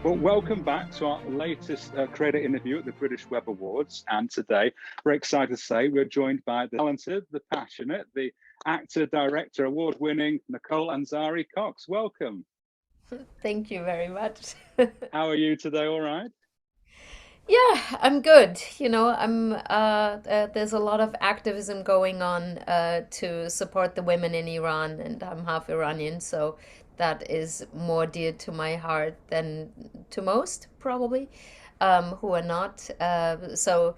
Well, welcome back to our latest creator interview at the British Web Awards. And today, we're excited to say we're joined by the talented, the passionate, the actor, director, award-winning Nicole Ansari-Cox. Welcome. Thank you very much. How are you today? All right? Yeah, I'm good. There's a lot of activism going on to support the women in Iran, and I'm half Iranian, so that is more dear to my heart than to most, probably, who are not. So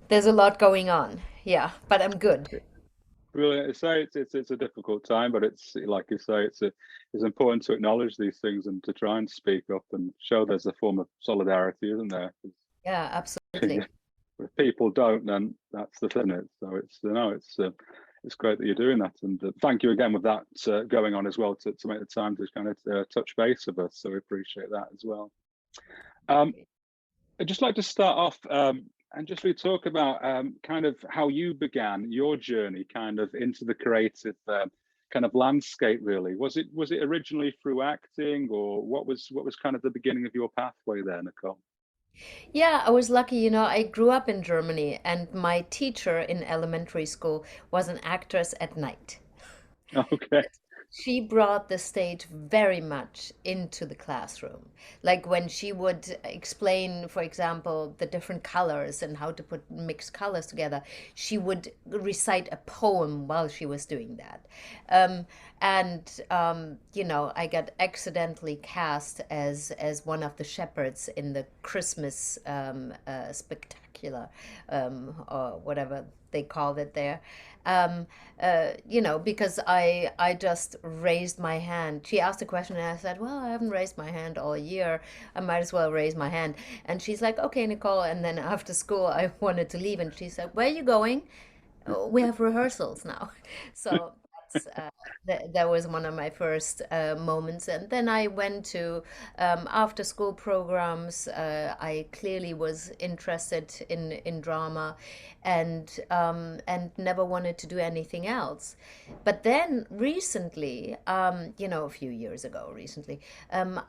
there's a lot going on. Yeah, but I'm good. Brilliant. So it's a difficult time, but it's like you say, it's important to acknowledge these things and to try and speak up and show there's a form of solidarity, isn't there? Yeah, absolutely. If people don't, then that's the thing. So it's great that you're doing that, and thank you again with that going on as well to make the time to kind of touch base with us. So we appreciate that as well. Um, I'd just like to start off and just really talk about kind of how you began your journey kind of into the creative kind of landscape. Really, was it originally through acting, or what was kind of the beginning of your pathway there, Nicole? Yeah, I was lucky. I grew up in Germany, and my teacher in elementary school was an actress at night. Okay. She brought the stage very much into the classroom. Like when she would explain, for example, the different colors and how to put mixed colors together, she would recite a poem while she was doing that. I got accidentally cast as one of the shepherds in the Christmas spectacular, or whatever they called it there. Um, because I just raised my hand. She asked a question and I said, well, I haven't raised my hand all year. I might as well raise my hand. And she's like, okay, Nicole. And then after school, I wanted to leave. And she said, where are you going? "Oh, we have rehearsals now." So that was one of my first moments. And then I went to after school programs. I clearly was interested in drama, and never wanted to do anything else. But then recently, a few years ago,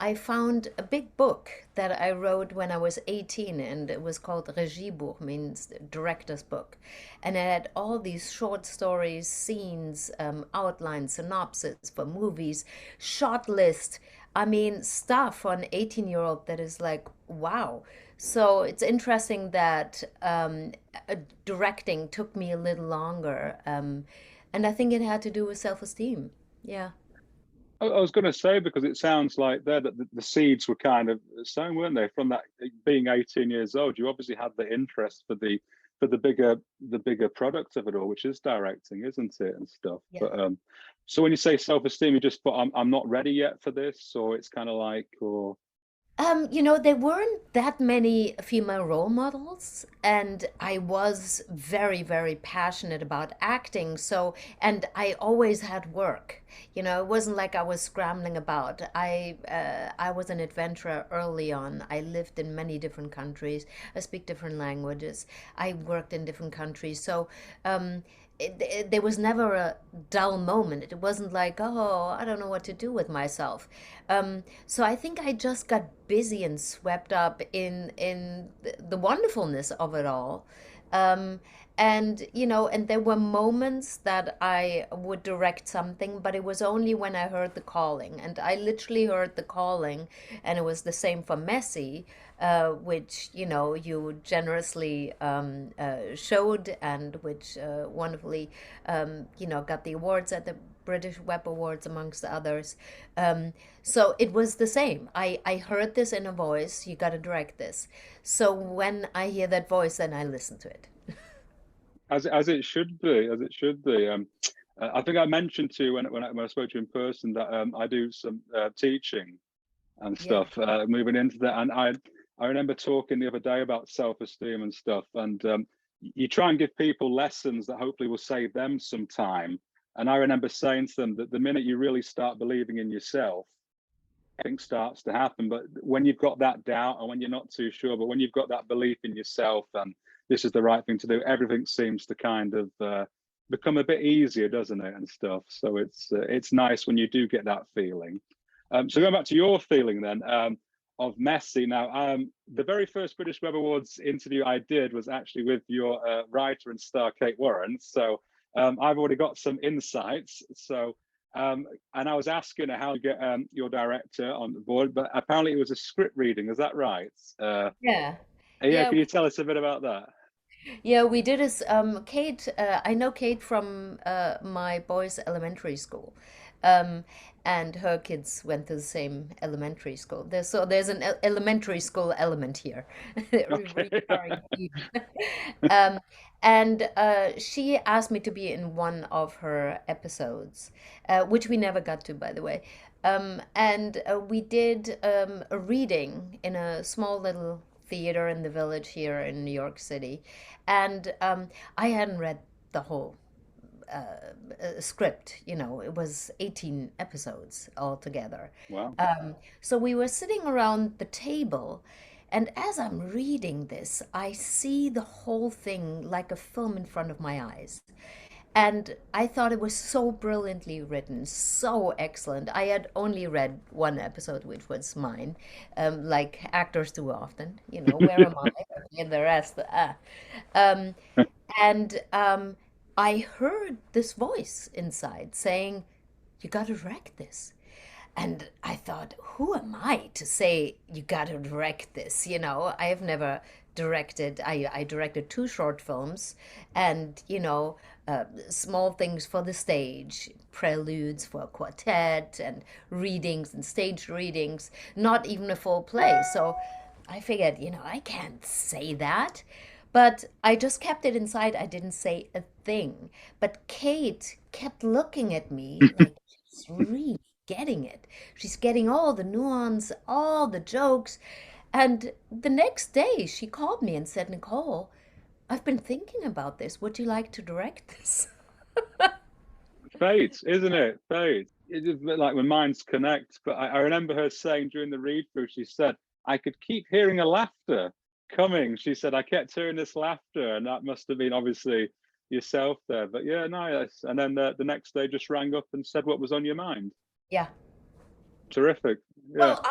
I found a big book that I wrote when I was 18, and it was called Regiebuch, means director's book. And it had all these short stories, scenes, outlines, synopsis for movies, shot list. I mean, stuff for an 18-year-old that is like, wow. So it's interesting that directing took me a little longer. And I think it had to do with self-esteem. Yeah. I was going to say, because it sounds like there that the seeds were kind of sown, weren't they? From that being 18 years old, you obviously had the interest for the bigger product of it all, which is directing, isn't it, and stuff. Yeah. But so when you say self-esteem, you just thought I'm not ready yet for this, or it's kind of like, or There weren't that many female role models, and I was very, very passionate about acting. So, and I always had work. It wasn't like I was scrambling about. I was an adventurer early on. I lived in many different countries. I speak different languages. I worked in different countries. So, there was never a dull moment. It wasn't like, oh, I don't know what to do with myself. So I think I just got busy and swept up in the wonderfulness of it all. Um, and there were moments that I would direct something, but it was only when I heard the calling. And I literally heard the calling, and it was the same for Messi, which, you generously showed, and which wonderfully, got the awards at the British Web Awards, amongst others. So it was the same. I heard this in a voice, you got to direct this. So when I hear that voice, then I listen to it. as it should be, as it should be. I think I mentioned to you when I spoke to you in person that I do some teaching and Yeah. stuff, moving into that. And I remember talking the other day about self-esteem and stuff. And you try and give people lessons that hopefully will save them some time. And I remember saying to them that the minute you really start believing in yourself, things starts to happen. But when you've got that doubt, and when you're not too sure, but when you've got that belief in yourself and this is the right thing to do, everything seems to kind of become a bit easier, doesn't it, and stuff. So it's nice when you do get that feeling. So going back to your feeling then of messy. Now, the very first British Web Awards interview I did was actually with your writer and star Kate Warren. So I've already got some insights. So and I was asking her how to get your director on the board, but apparently it was a script reading. Is that right? Yeah. Yeah, Yeah, can you tell us a bit about that? yeah, we did this. Kate, I know Kate from my boys' elementary school, um, and her kids went to the same elementary school. There's an elementary school element here, Okay. recurring theme. Um, and she asked me to be in one of her episodes, which we never got to, by the way. And we did a reading in a small little theater in the village here in New York City. And I hadn't read the whole script, it was 18 episodes altogether. Wow. So we were sitting around the table, and as I'm reading this, I see the whole thing like a film in front of my eyes. And I thought it was so brilliantly written, so excellent. I had only read one episode, which was mine, like actors do often, where am I? And the rest, Um, and I heard this voice inside saying, "You got to direct this." And I thought, who am I to say you got to direct this? I have never directed. I directed two short films and, small things for the stage, preludes for a quartet and readings and stage readings, not even a full play. So I figured, I can't say that. But I just kept it inside. I didn't say a thing. But Kate kept looking at me like she's really getting it. She's getting all the nuance, all the jokes. And the next day she called me and said, "Nicole, I've been thinking about this. Would you like to direct this?" Fate, isn't it? Fate. It's a bit like when minds connect. But I remember her saying during the read through, she said, I could keep hearing a laughter coming. She said, I kept hearing this laughter, and that must have been obviously yourself there. But yeah, no, yes. And then the next day just rang up and said what was on your mind. Yeah. Terrific. Yeah. Well,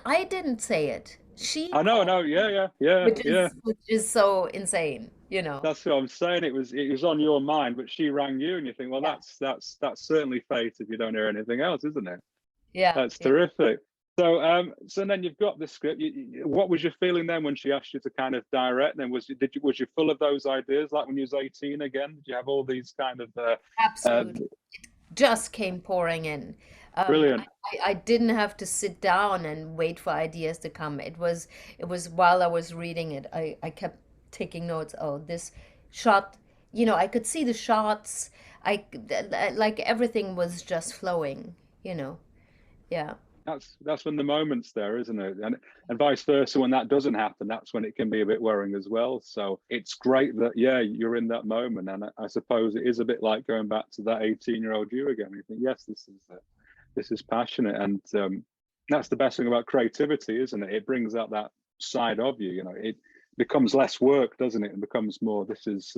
I didn't say it. She I know, called, no, yeah, yeah, yeah, which yeah. is which is so insane. That's what I'm saying. It was on your mind, but she rang you, and you think, well, Yeah. that's certainly fate if you don't hear anything else, isn't it? Yeah. That's Yeah. terrific. So then you've got the script. What was your feeling then when she asked you to kind of direct? Then was you full of those ideas like when you was 18 again? Did you have all these kind of uh, Absolutely. Just came pouring in. I, brilliant? I didn't have to sit down and wait for ideas to come. It was while I was reading it, I kept taking notes. Oh, this shot, I could see the shots. Like everything was just flowing. Yeah. That's when the moment's there, isn't it? And vice versa, when that doesn't happen, that's when it can be a bit worrying as well. So it's great that yeah, you're in that moment, and I suppose it is a bit like going back to that 18-year-old you again. You think, yes, this is passionate, and that's the best thing about creativity, isn't it? It brings out that side of you. It becomes less work, doesn't it? It becomes more. This is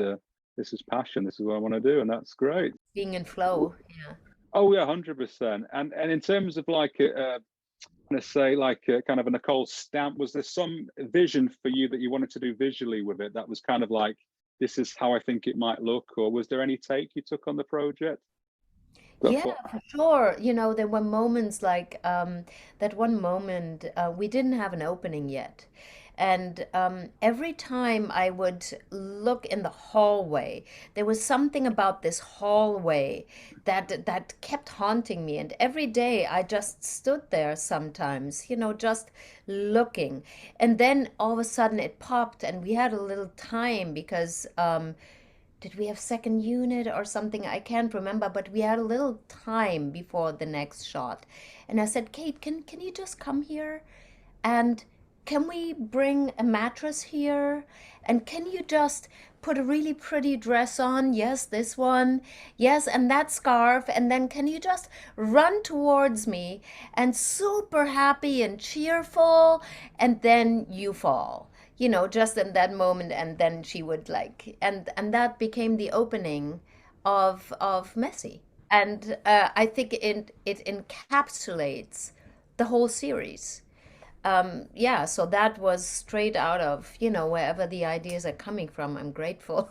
passion. This is what I want to do, and that's great. Being in flow. Yeah. Oh yeah, 100%. And in terms of like going to say like kind of a Nicole stamp, was there some vision for you that you wanted to do visually with it that was kind of like, this is how I think it might look, or was there any take you took on the project? Yeah, What? for sure. There were moments like that one moment we didn't have an opening yet. And every time I would look in the hallway, there was something about this hallway that kept haunting me. And every day I just stood there sometimes, just looking. And then all of a sudden it popped, and we had a little time because did we have second unit or something? I can't remember, but we had a little time before the next shot. And I said, Kate, can you just come here? And can we bring a mattress here? And can you just put a really pretty dress on? Yes, this one. Yes, and that scarf. And then can you just run towards me and super happy and cheerful? And then you fall, just in that moment. And then she would like, and that became the opening of Messy. And I think it encapsulates the whole series. Yeah, so that was straight out of, wherever the ideas are coming from. I'm grateful.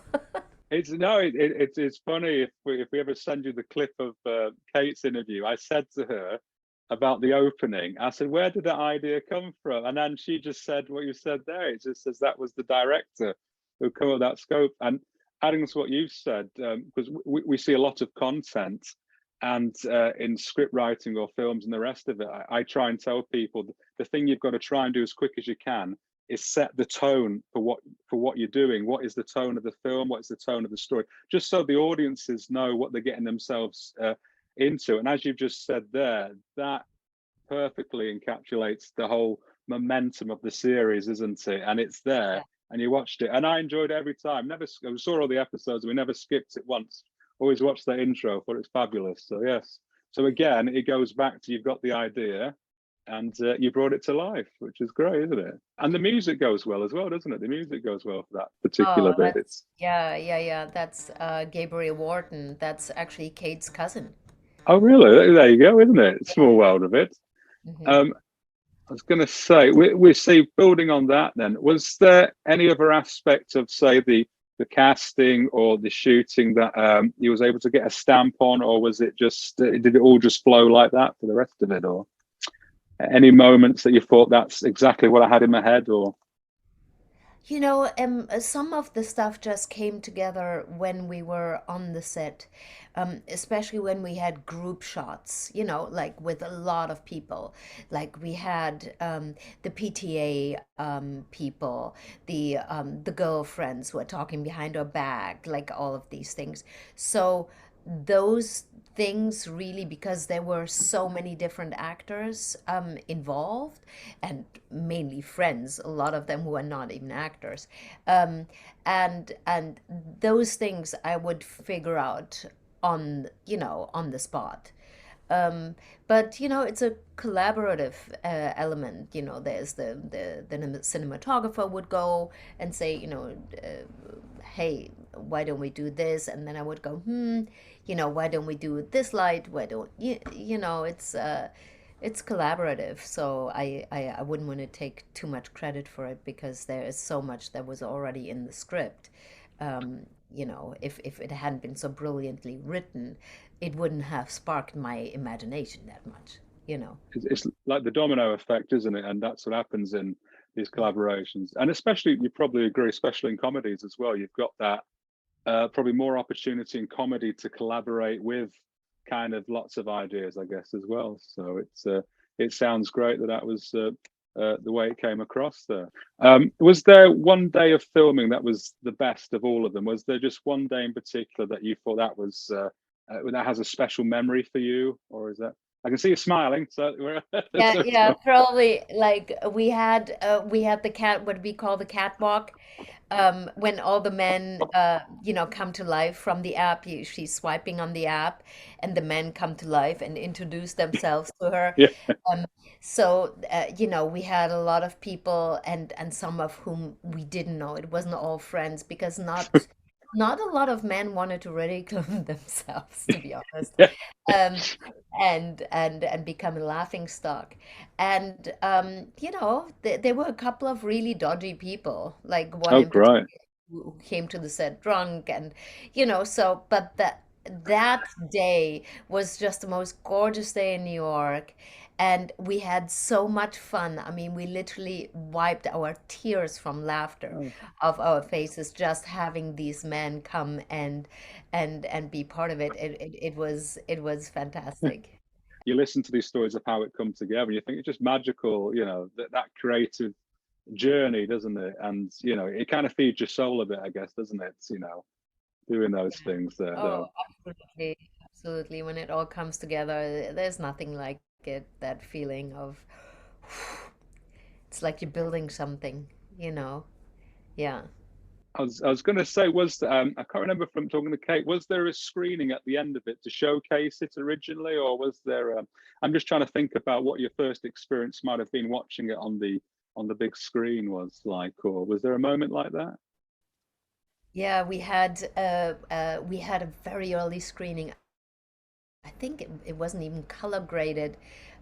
It's no, it's funny if we ever send you the clip of Kate's interview. I said to her about the opening. I said, "Where did that idea come from?" And then she just said what you said there. It just says that was the director who came up with that scope. And adding to what you've said, because we see a lot of content, and in script writing or films and the rest of it, I try and tell people the thing you've got to try and do as quick as you can is set the tone for what you're doing. What is the tone of the film? What is the tone of the story? Just so the audiences know what they're getting themselves into. And as you've just said there, that perfectly encapsulates the whole momentum of the series, isn't it? And it's there, Yeah. and you watched it, and I enjoyed it every time. Never, I saw all the episodes. We never skipped it once. Always watched the intro. Thought it's fabulous. So yes. So again, it goes back to you've got the idea, and you brought it to life, which is great, isn't it? And the music goes well as well, doesn't it? The music goes well for that particular Oh, bit. that's, It's yeah, yeah, yeah. That's Gabriel Wharton. That's actually Kate's cousin. oh really? There you go, isn't it? Small world of it. Hmm. Um, I was going to say, we see building on that. Then, was there any other aspect of, say, the casting or the shooting that you was able to get a stamp on, or was it just did it all just flow like that for the rest of it, or any moments that you thought that's exactly what I had in my head, or Some of the stuff just came together when we were on the set, especially when we had group shots, like with a lot of people. Like we had the PTA people, the girlfriends who were talking behind our back, like all of these things. So those things really, because there were so many different actors involved, and mainly friends, a lot of them who are not even actors, um, and those things I would figure out on the spot. um, but it's a collaborative element. There's the cinematographer would go and say, hey, why don't we do this? And then I would go, why don't we do this light? Why don't it's collaborative. So I wouldn't want to take too much credit for it because there is so much that was already in the script. If it hadn't been so brilliantly written, it wouldn't have sparked my imagination that much. it's like the domino effect, isn't it? And that's what happens in these Yeah. collaborations, and especially you probably agree, especially in comedies as well. You've got that probably more opportunity in comedy to collaborate with kind of lots of ideas, I guess, as well. So it sounds great that that was the way it came across there. Was there one day of filming that was the best of all of them? Was there just one day in particular that you thought that has a special memory for you, or is that? I can see you smiling, so Yeah, so yeah, probably like we had the cat, what we call the catwalk, when all the men come to life from the app. She's swiping on the app, and the men come to life and introduce themselves to her. yeah, Um, so we had a lot of people, and some of whom we didn't know. It wasn't all friends because not a lot of men wanted to ridicule themselves, to be honest. yeah. Um, and become a laughing stock. And there were a couple of really dodgy people, like one Oh, in particular great. who came to the set drunk, and so but that day was just the most gorgeous day in New York, and we had so much fun. I mean, we literally wiped our tears from laughter Oh. of our faces just having these men come and be part of it. It was fantastic. You listen to these stories of how it come together, and you think it's just magical, that creative journey, doesn't it? And it kind of feeds your soul a bit, I guess, doesn't it? Doing those things there, Oh, though. absolutely. Absolutely. When it all comes together, there's nothing like it, that feeling of it's like you're building something. Yeah. I was going to say, I can't remember from talking to Kate, was there a screening at the end of it to showcase it originally, or was there? I'm just trying to think about what your first experience might have been watching it on the big screen was like, or was there a moment like that? Yeah, we had a very early screening. I think it wasn't even color graded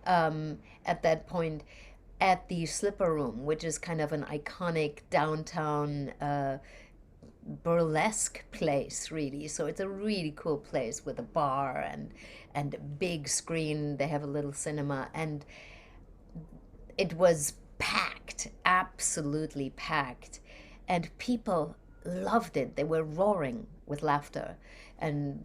at that point, at the Slipper Room, which is kind of an iconic downtown burlesque place, really. So it's a really cool place with a bar and a big screen. They have a little cinema, and it was packed, absolutely packed, and people loved it. They were roaring with laughter. And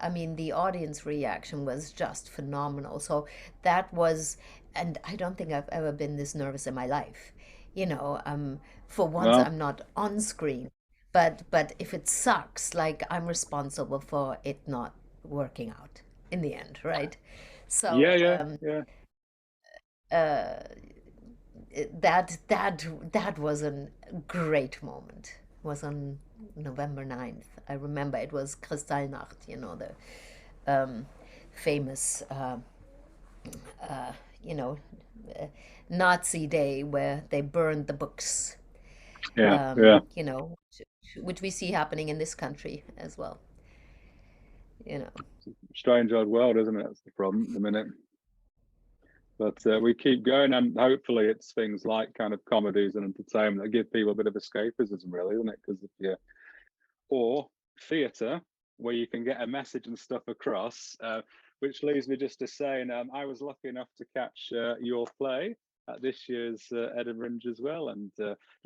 I mean, the audience reaction was just phenomenal. So that was, and I don't think I've ever been this nervous in my life. You know, for once, Well, I'm not on screen, but if it sucks, like I'm responsible for it not working out in the end, right? So yeah, yeah, yeah. uh, that was a great moment. It was on November 9th. I remember it was Kristallnacht, the um, famous, you know, uh, Nazi day where they burned the books, Yeah, yeah. which we see happening in this country as well, you know. Strange old world, isn't it? That's the problem at the minute. But we keep going, and hopefully it's things like kind of comedies and entertainment that give people a bit of escapism, really, isn't it? Because if you or theatre, where you can get a message and stuff across, which leads me just to saying, I was lucky enough to catch your play at this year's Edinburgh Fringe as well, and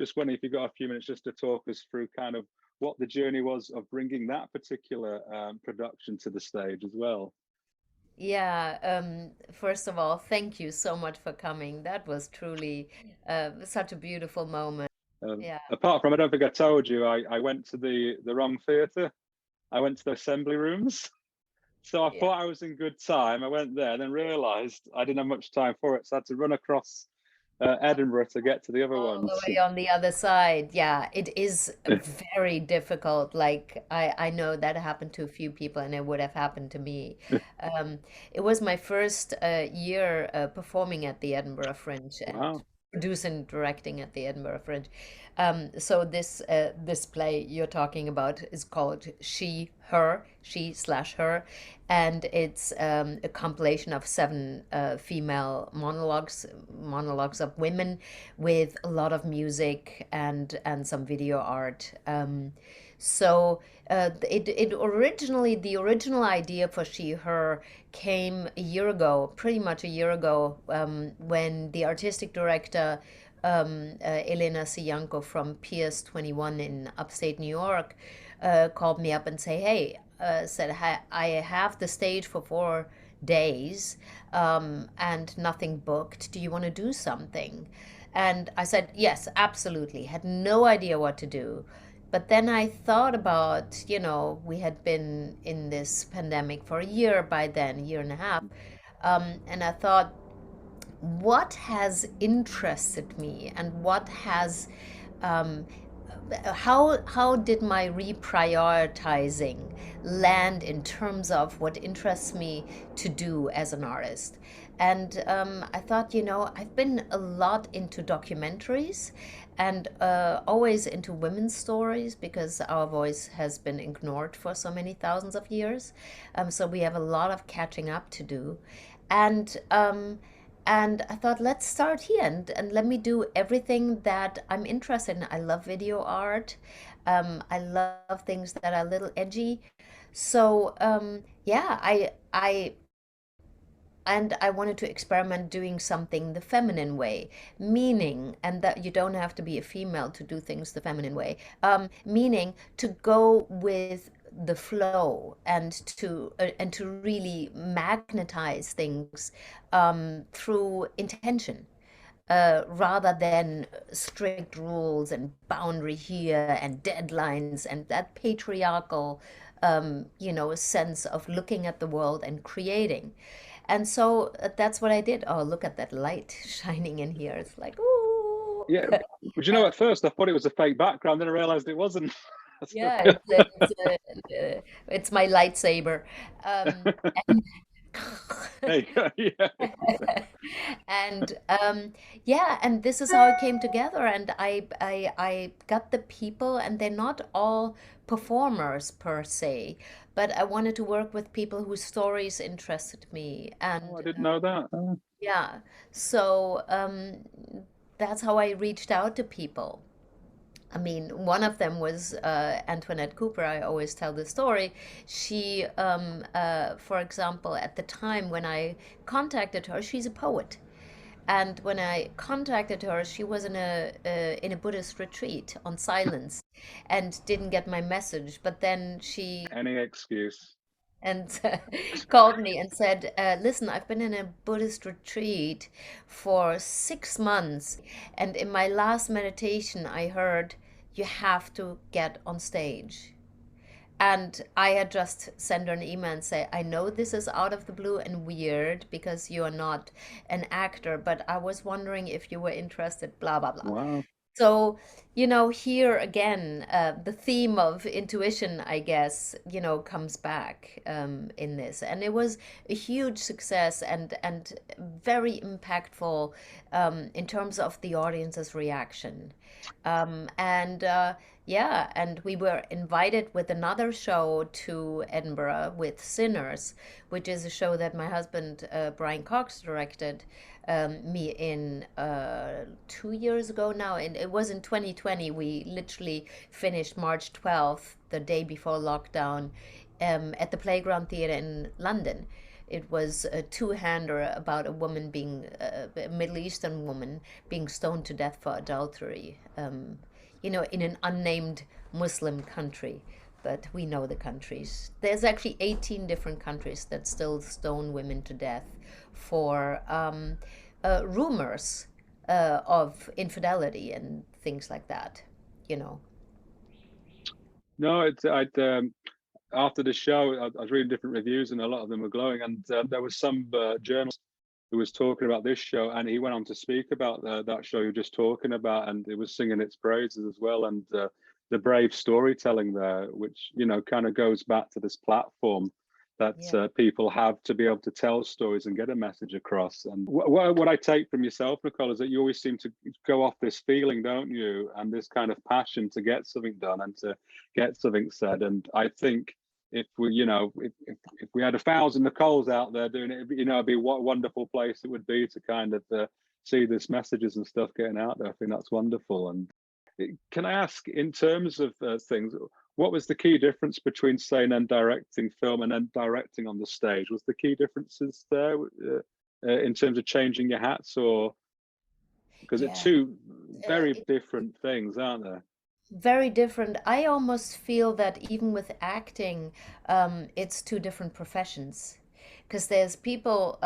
just wondering if you've got a few minutes just to talk us through kind of what the journey was of bringing that particular production to the stage as well. Yeah, first of all, thank you so much for coming. That was truly such a beautiful moment. Yeah. Apart from, I don't think I told you, I went to the wrong theatre. I went to the assembly rooms. So I Yeah. thought I was in good time. I went there, and then realised I didn't have much time for it. So I had to run across Edinburgh to get to the other All the ones. way on the other side. Yeah, it is very difficult. Like I know that happened to a few people and it would have happened to me. Um, it was my first year performing at the Edinburgh Fringe and Wow. producing and directing at the Edinburgh Fringe. So this play you're talking about is called She, Her, She slash Her, and it's a compilation of seven female monologues of women with a lot of music and some video art. So it originally the original idea for She Her came a year ago, pretty much a year ago, when the artistic director Elena Siyanko from Piers 21 in upstate New York called me up and said, I have the stage for 4 days and nothing booked. Do you want to do something? And I said, yes, absolutely. Had no idea what to do. But then I thought about, we had been in this pandemic for a year by then, year and a half. And I thought, what has interested me and what has um, how did my reprioritizing land in terms of what interests me to do as an artist? And I thought, I've been a lot into documentaries and always into women's stories because our voice has been ignored for so many thousands of years. So we have a lot of catching up to do. And and I thought, let's start here and let me do everything that I'm interested in. I love video art. I love things that are a little edgy. So yeah, I wanted to experiment doing something the feminine way, meaning, and that you don't have to be a female to do things the feminine way, meaning to go with the flow and to really magnetize things through intention rather than strict rules and boundary here and deadlines and that patriarchal, sense of looking at the world and creating. And so that's what I did. Oh, look at that light shining in here. It's like, ooh. Yeah. But you know, at first I thought it was a fake background, then I realised it wasn't. That's the Yeah, real. it's my lightsaber. Um, There you go. Yeah. And yeah, and this is how it came together. And I got the people, and they're not all performers per se, but I wanted to work with people whose stories interested me. Oh, And I didn't know that. Oh. yeah, so that's how I reached out to people. I mean, one of them was Antoinette Cooper. I always tell the story. She, for example, at the time when I contacted her, she's a poet. And when I contacted her, she was in a Buddhist retreat on silence and didn't get my message. But then she Any excuse. and called me and said, "Listen, I've been in a Buddhist retreat for 6 months, and in my last meditation, I heard you have to get on stage." And I had just sent her an email and say, "I know this is out of the blue and weird because you are not an actor, but I was wondering if you were interested, blah, blah, blah." Wow. So, here again, the theme of intuition, I guess, comes back in this. And it was a huge success and very impactful in terms of the audience's reaction. And yeah, and we were invited with another show to Edinburgh with Sinners, which is a show that my husband, Brian Cox, directed me in 2 years ago now. And it was in 2020. We literally finished March 12th, the day before lockdown, at the Playground Theatre in London. It was a two-hander about a woman being, a Middle Eastern woman being stoned to death for adultery, in an unnamed Muslim country. But we know the countries. There's actually 18 different countries that still stone women to death for rumors of infidelity and things like that, you know. No, after the show, I was reading different reviews, and a lot of them were glowing. And there was some journalist who was talking about this show, and he went on to speak about that show you're just talking about, and it was singing its praises as well. And the brave storytelling there, which kind of goes back to this platform that Yeah. people have to be able to tell stories and get a message across. And what I take from yourself, Nicole, is that you always seem to go off this feeling, don't you, and this kind of passion to get something done and to get something said. And I think if we, if we had 1,000 Nicoles out there doing it, it'd be what a wonderful place it would be to kind of see this messages and stuff getting out there. I think that's wonderful. And can I ask, in terms of things, what was the key difference between, say, then directing film and then directing on the stage? Was the key differences there in terms of changing your hats, or because it's Yeah. two very different things, aren't there? Very different. I almost feel that even with acting, it's two different professions. Because there's people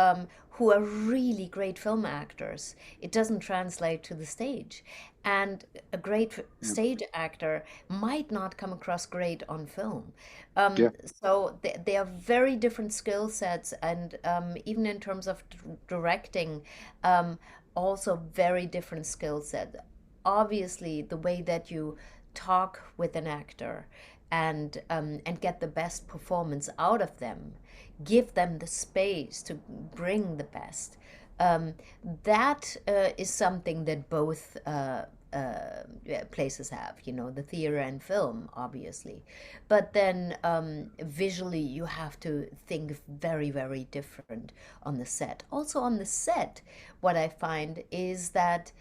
who are really great film actors. It doesn't translate to the stage. And a great Yeah. stage actor might not come across great on film. Yeah. So they are very different skill sets. And even in terms of directing, also very different skill set. Obviously, the way that you talk with an actor and get the best performance out of them, give them the space to bring the best. That is something that both places have, the theater and film, obviously. But then visually, you have to think very, very different on the set. Also, on the set, what I find is that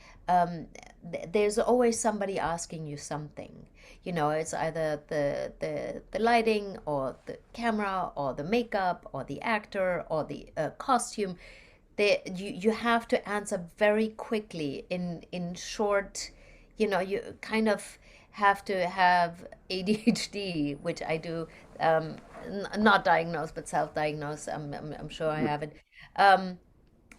there's always somebody asking you something. It's either the lighting or the camera or the makeup or the actor or the costume. You have to answer very quickly in short. You kind of have to have ADHD, which I do, not diagnosed but self-diagnosed. I'm sure I have it,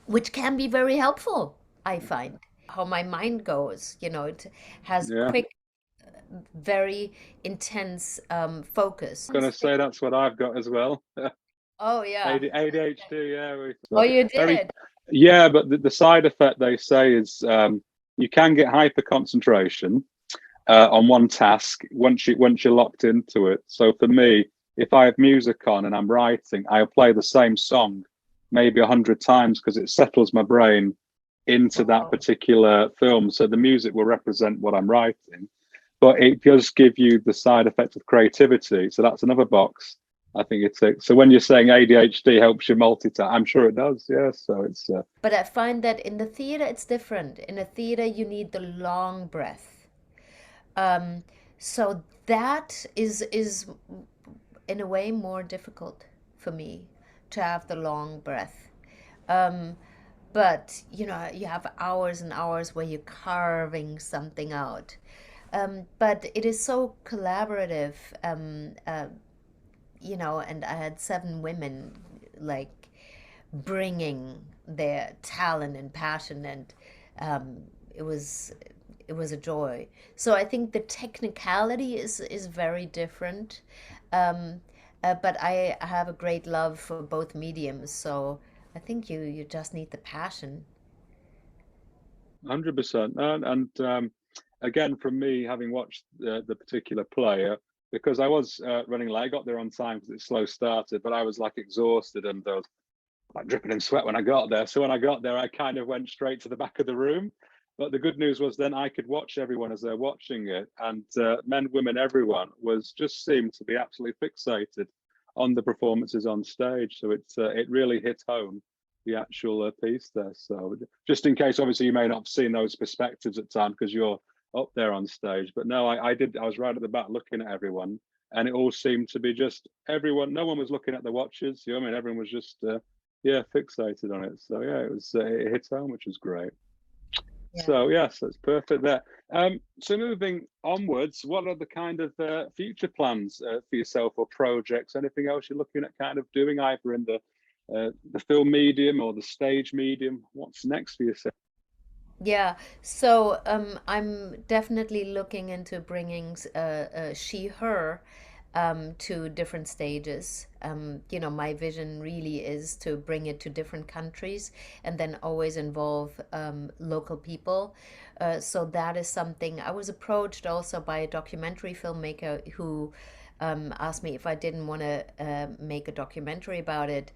which can be very helpful. I find how my mind goes. It has Yeah. quick, very intense focus. Gonna say that's what I've got as well. Oh yeah. ADHD, yeah. Oh, you Very, did. yeah, but the side effect they say is you can get hyper concentration on one task once you're locked into it. So for me, if I have music on and I'm writing, I'll play the same song maybe 100 times because it settles my brain into that Wow. particular film. So the music will represent what I'm writing, but it does give you the side effect of creativity. So that's another box I think it ticks. So when you're saying ADHD helps you multitask, I'm sure it does. Yeah. So it's But I find that in the theater it's different. In a theater you need the long breath. Um, so that is in a way more difficult for me to have the long breath. Um, but you know, you have hours and hours where you're carving something out. But it is so collaborative. You know, and I had 7 women like bringing their talent and passion, and um, it was it was a joy. So I think the technicality is very different, um, but I have a great love for both mediums. So I think you just need the passion. 100%. And again, from me having watched the particular player, because I was running late, I got there on time because it slow started, but I was like exhausted and like dripping in sweat when I got there. So when I got there, I kind of went straight to the back of the room. But the good news was then I could watch everyone as they're watching it, and men, women, everyone was just seemed to be absolutely fixated on the performances on stage. So it really hit home the actual piece there. So just in case, obviously, you may not have seen those perspectives at time because you're up there on stage. But no, I did. I was right at the back looking at everyone, and it all seemed to be just everyone. No one was looking at the watches. You know what I mean? Everyone was just yeah, fixated on it. So yeah, it hit home, which was great. Yeah. So yes, that's perfect there. So moving onwards, what are the kind of future plans for yourself or projects? Anything else you're looking at kind of doing either in the film medium or the stage medium? What's next for yourself? Yeah, so I'm definitely looking into bringing she, her to different stages. You know, my vision really is to bring it to different countries and then always involve local people. So that is something I was approached also by a documentary filmmaker who asked me if I didn't want to make a documentary about it,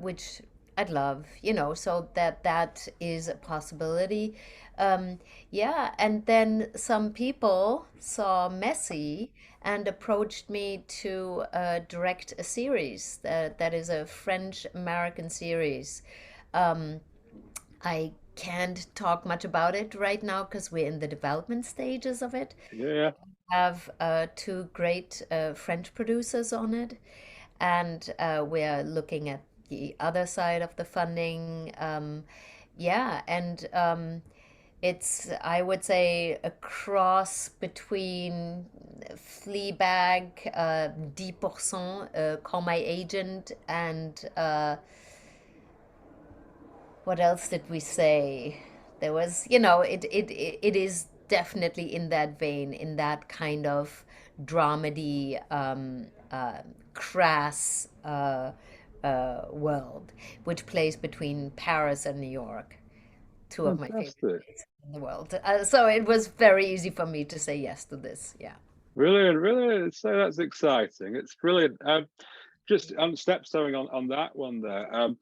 which I'd love, you know, so that is a possibility. Um, yeah, and then some people saw Messi and approached me to direct a series that is a French American series. Um, I can't talk much about it right now because we're in the development stages of it. Yeah, Have 2 great French producers on it, and we're looking at the other side of the funding. Yeah, and it's, I would say, a cross between Fleabag, 10%, Call My Agent, and what else did we say? There was, you know, it is definitely in that vein, in that kind of dramedy, crass world, which plays between Paris and New York, 2 of my favorite fantastic. places in the world. So it was very easy for me to say yes to this. Yeah. Brilliant, really. So that's exciting. It's brilliant. Just stepstoning on that one there.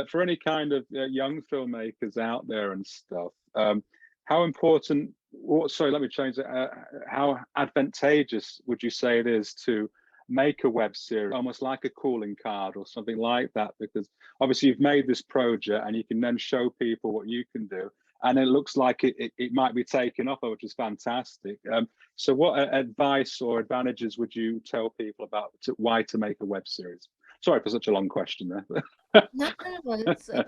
For any kind of young filmmakers out there and stuff, how important? Sorry, let me change it. How advantageous would you say it is to make a web series, almost like a calling card or something like that? Because obviously you've made this project, and you can then show people what you can do, and it looks like it might be taken off, which is fantastic. So, what advice or advantages would you tell people about why to make a web series? Sorry for such a long question there. No, no, no,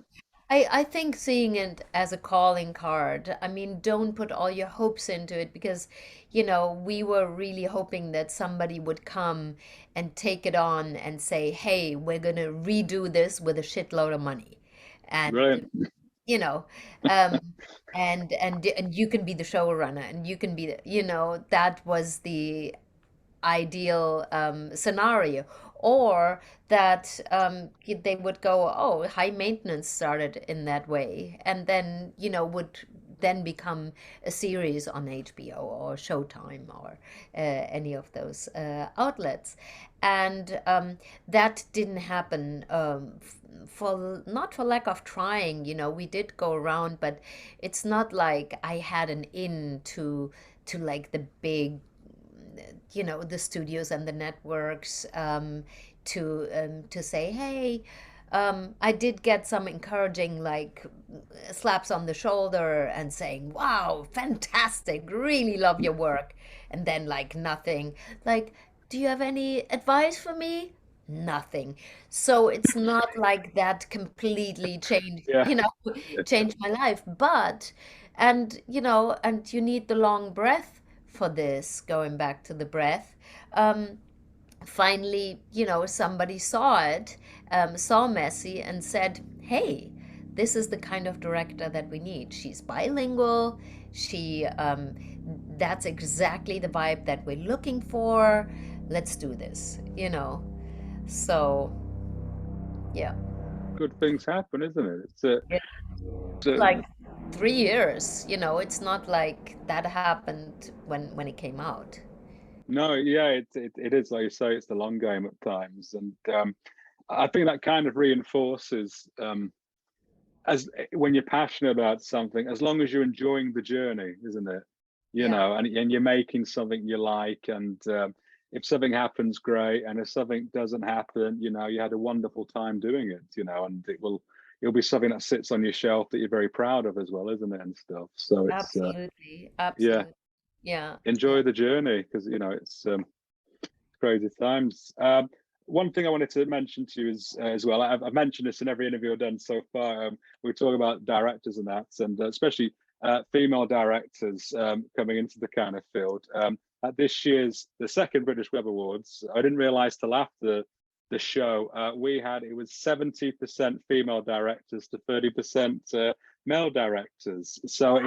I think seeing it as a calling card, I mean, don't put all your hopes into it because, you know, we were really hoping that somebody would come and take it on and say, hey, we're gonna redo this with a shitload of money. And, Brilliant. you know, um, and you can be the showrunner and you can be the, you know, that was the ideal scenario, or that they would go, oh, high maintenance started in that way, and then, you know, would then become a series on HBO or Showtime or any of those outlets. And that didn't happen for not for lack of trying. We did go around, but it's not like I had an in to like the big, the studios and the networks, to say, hey, I did get some encouraging, like, slaps on the shoulder and saying, wow, fantastic, really love your work. And then, like, nothing. Like, do you have any advice for me? Nothing. So it's not like that completely changed, Yeah. changed my life. But, and you need the long breath for this, going back to the breath. Um, Finally, somebody saw it, saw Messi, and said, hey, this is the kind of director that we need. She's bilingual. That's exactly the vibe that we're looking for. Let's do this. So, yeah. Good things happen, isn't it? Yeah. It's a, Like 3 years, it's not like that happened when it came out. no, yeah, it is like you say, it's the long game at times, and I think that kind of reinforces as when you're passionate about something, as long as you're enjoying the journey, isn't it? Yeah, And you're making something you like, and if something happens, great, and if something doesn't happen, you had a wonderful time doing it, and it'll be something that sits on your shelf that you're very proud of as well, isn't it, and stuff. So it's absolutely. yeah, Absolutely. Yeah. Yeah. enjoy the journey, because it's crazy times. One thing I wanted to mention to you is as well. I've mentioned this in every interview I've done so far. We talk about directors and that, and especially female directors coming into the kind of field. At this year's the second British Web Awards, I didn't realise till after the show it was 70% female directors to 30% male directors. So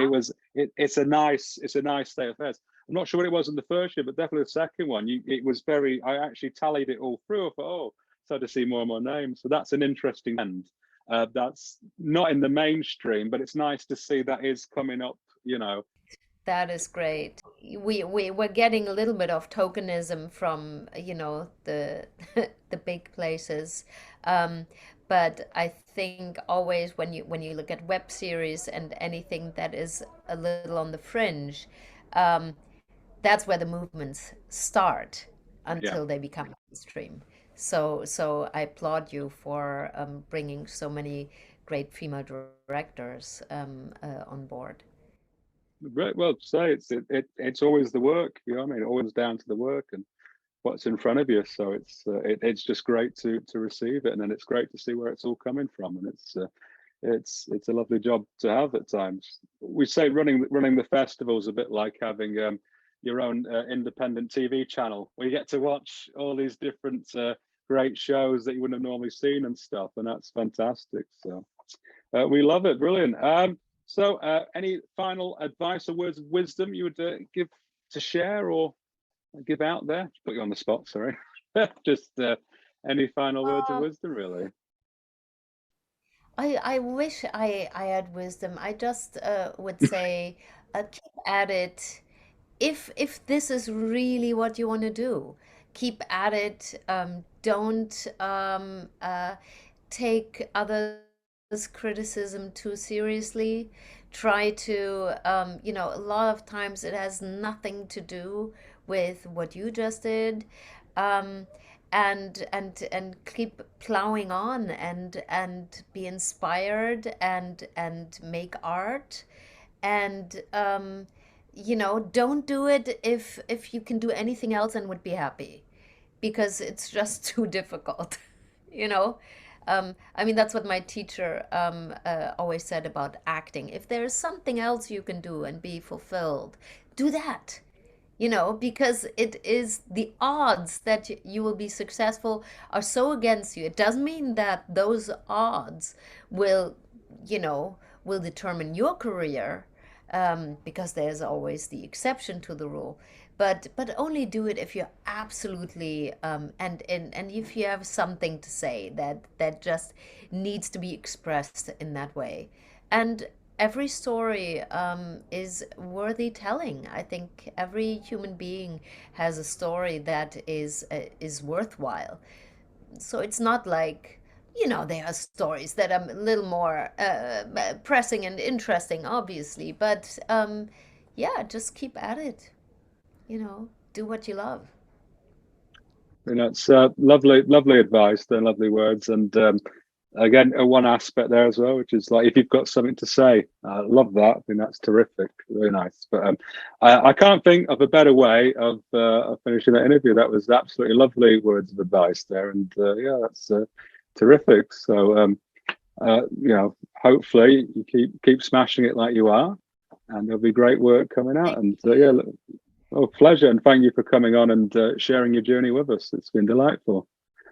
it's a nice state of affairs. I'm not sure what it was in the first year, but definitely the second one. It was very. I actually tallied it all through. I thought, oh, started to see more and more names. So that's an interesting end. That's not in the mainstream, but it's nice to see that is coming up. That is great. We're getting a little bit of tokenism from, the the big places. Um, but I think always when you look at web series and anything that is a little on the fringe, um, that's where the movements start Yeah. until they become mainstream. So I applaud you for bringing so many great female directors on board. Right. Well, say it's always the work. You know what I mean? Always down to the work and what's in front of you. So it's just great to receive it, and then it's great to see where it's all coming from, and it's a lovely job to have at times. We say running the festival's a bit like having your own independent TV channel where you get to watch all these different great shows that you wouldn't have normally seen and stuff, and that's fantastic. So we love it. Brilliant. So any final advice or words of wisdom you would give to share or give out there? Just put you on the spot, sorry. Just any final words of Uh, wisdom, really? I wish I had wisdom. I just would say, keep at it. If this is really what you want to do, keep at it. Don't take others' criticism too seriously. Try to, a lot of times it has nothing to do with what you just did. Um, and keep plowing on and be inspired and make art and don't do it if you can do anything else and would be happy because it's just too difficult. you know I mean, that's what my teacher always said about acting. If there is something else you can do and be fulfilled, do that. Because it is the odds that you will be successful are so against you. It doesn't mean that those odds will, will determine your career, because there's always the exception to the rule. But only do it if you're absolutely and if you have something to say that just needs to be expressed in that way. And every story is worthy telling. I think every human being has a story that is worthwhile. So it's not like, there are stories that are a little more pressing and interesting, obviously, but yeah, just keep at it. Do what you love. It's lovely, lovely advice, then lovely words, and again, one aspect there as well, which is like if you've got something to say, I love that. I think that's terrific, really nice. But I can't think of a better way of finishing that interview. That was absolutely lovely words of advice there, and yeah, that's terrific. So hopefully you keep smashing it like you are, and there'll be great work coming out. Thank And yeah, you. oh, pleasure, and thank you for coming on and sharing your journey with us. It's been delightful.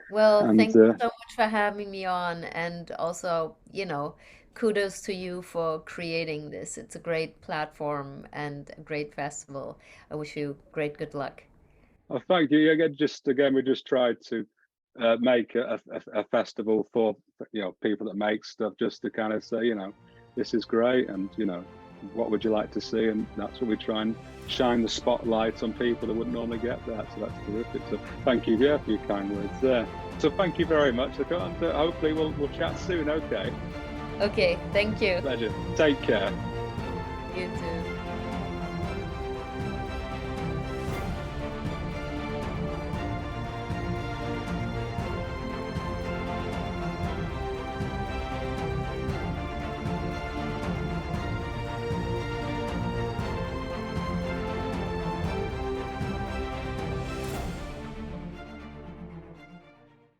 Well, And thank you so much for having me on, and also, kudos to you for creating this. It's a great platform and a great festival. I wish you great good luck. oh, thank you. Again, we just tried to make a festival for people that make stuff, just to kind of say, this is great, and what would you like to see? And that's what we try and shine the spotlight on people that wouldn't normally get that. So that's terrific. So thank you, yeah, for your kind words there. So thank you very much. And hopefully we'll chat soon. Okay. Okay, thank you. Pleasure. Take care. You too.